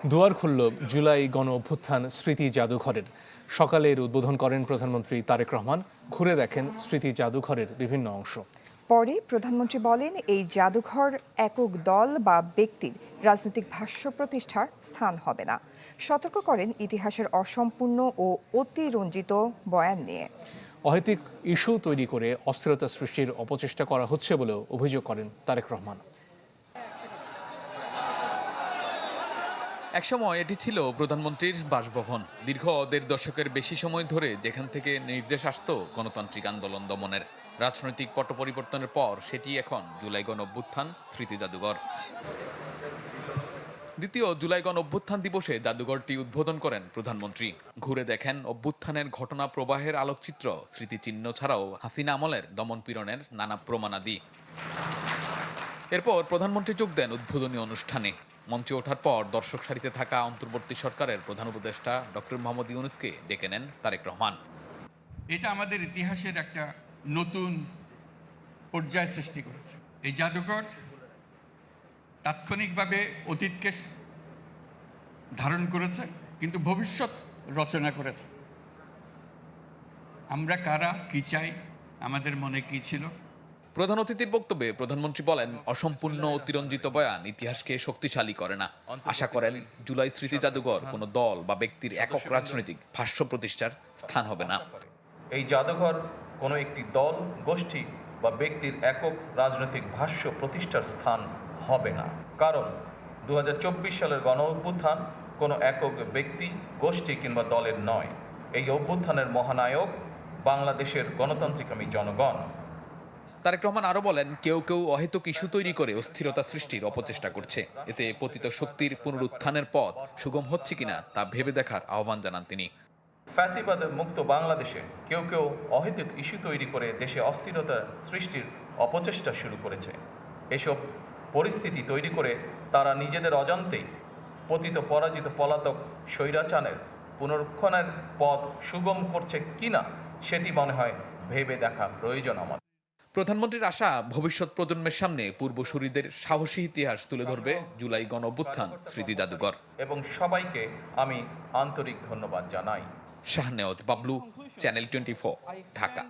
দুয়ার খুলল জুলাই গণ অভ্যুত্থান স্মৃতি জাদুঘরের। সকালে এর উদ্বোধন করেন প্রধানমন্ত্রী তারেক রহমান। ঘুরে দেখেন স্মৃতি জাদুঘরের বিভিন্ন অংশ। পরে প্রধানমন্ত্রী বলেন, এই জাদুঘর একক দল বা ব্যক্তির রাজনৈতিক ভাষ্য প্রতিষ্ঠার স্থান হবে না। সতর্ক করেন ইতিহাসের অসম্পূর্ণ ও অতিরঞ্জিত বয়ান নিয়ে। অহেতুক ইস্যু তৈরি করে অস্থিরতা সৃষ্টির অপচেষ্টা করা হচ্ছে বলেও অভিযোগ করেন তারেক রহমান। একসময় এটি ছিল প্রধানমন্ত্রীর বাসভবন। দীর্ঘ ১.৫ দশকের বেশি সময় ধরে যেখান থেকে নির্দেশ আসত গণতান্ত্রিক আন্দোলন দমনের। রাজনৈতিক পট পরিবর্তনের পর সেটি এখন জুলাই গণ অভ্যুত্থান স্মৃতি জাদুঘর। দ্বিতীয় জুলাই গণ অভ্যুত্থান দিবসে জাদুঘরটি উদ্বোধন করেন প্রধানমন্ত্রী। ঘুরে দেখেন অভ্যুত্থানের ঘটনা প্রবাহের আলোকচিত্র, স্মৃতিচিহ্ন ছাড়াও হাসিনা আমলের দমনপীড়নের নানা প্রমাণাদি। এরপর প্রধানমন্ত্রী যোগ দেন উদ্বোধনী অনুষ্ঠানে। মঞ্চে ওঠার পর দর্শক সারিতে থাকা অন্তর্বর্তী সরকারের প্রধান উপদেষ্টা ডক্টর মোহাম্মদ ইউনূসকে ডেকে নেন তারেক রহমান। এটা আমাদের ইতিহাসের একটা নতুন পর্যায় সৃষ্টি করেছে। এই জাদুঘর তাৎক্ষণিকভাবে অতীতকে ধারণ করেছে, কিন্তু ভবিষ্যৎ রচনা করেছে। আমরা কারা, কি চাই, আমাদের মনে কি ছিল। প্রধান অতিথির বক্তব্যে প্রধানমন্ত্রী বলেন, অসম্পূর্ণ অতিরঞ্জিত বয়ান ইতিহাসকে শক্তিশালী করে না। আশা করেন জুলাই স্মৃতি জাদুঘর কোনো দল বা ব্যক্তির একক রাজনৈতিক ভাষ্য প্রতিষ্ঠার স্থান হবে না। এই জাদুঘর কোনো একটি দল, গোষ্ঠী বা ব্যক্তির একক রাজনৈতিক ভাষ্য প্রতিষ্ঠার স্থান হবে না। কারণ ২০২৪ সালের গণ অভ্যুত্থান কোনো একক ব্যক্তি, গোষ্ঠী কিংবা দলের নয়। এই অভ্যুত্থানের মহানায়ক বাংলাদেশের গণতান্ত্রিকামী জনগণ। তারেক রহমান আরো বলেন, কেউ কেউ অহেতুক ইস্যু তৈরি করে অস্থিরতা সৃষ্টির অপচেষ্টা করছে। এতে পতিত শক্তির পুনরুত্থানের পথ সুগম হচ্ছে কিনা তা ভেবে দেখার আহ্বান জানান তিনি। ফ্যাসিবাদের মুক্ত বাংলাদেশে কেউ কেউ অহেতুক ইস্যু তৈরি করে দেশে অস্থিরতা সৃষ্টির অপচেষ্টা শুরু করেছে। এসব পরিস্থিতি তৈরি করে তারা নিজেদের অজান্তেই পতিত পরাজিত পলাতক স্বৈরাচারের পুনরুত্থানের পথ সুগম করছে কিনা সেটি মনে হয় ভেবে দেখা প্রয়োজন আমাদের। প্রধানমন্ত্রীর আশা, ভবিষ্যৎ প্রজন্মের সামনে পূর্বসূরিদের সাহসী ইতিহাস তুলে ধরবে জুলাই গণ অভ্যুত্থান স্মৃতি জাদুঘর। এবং সবাইকে আমি আন্তরিক ধন্যবাদ জানাই। শাহনেওয়াজ বাবলু, চ্যানেল 24, ঢাকা।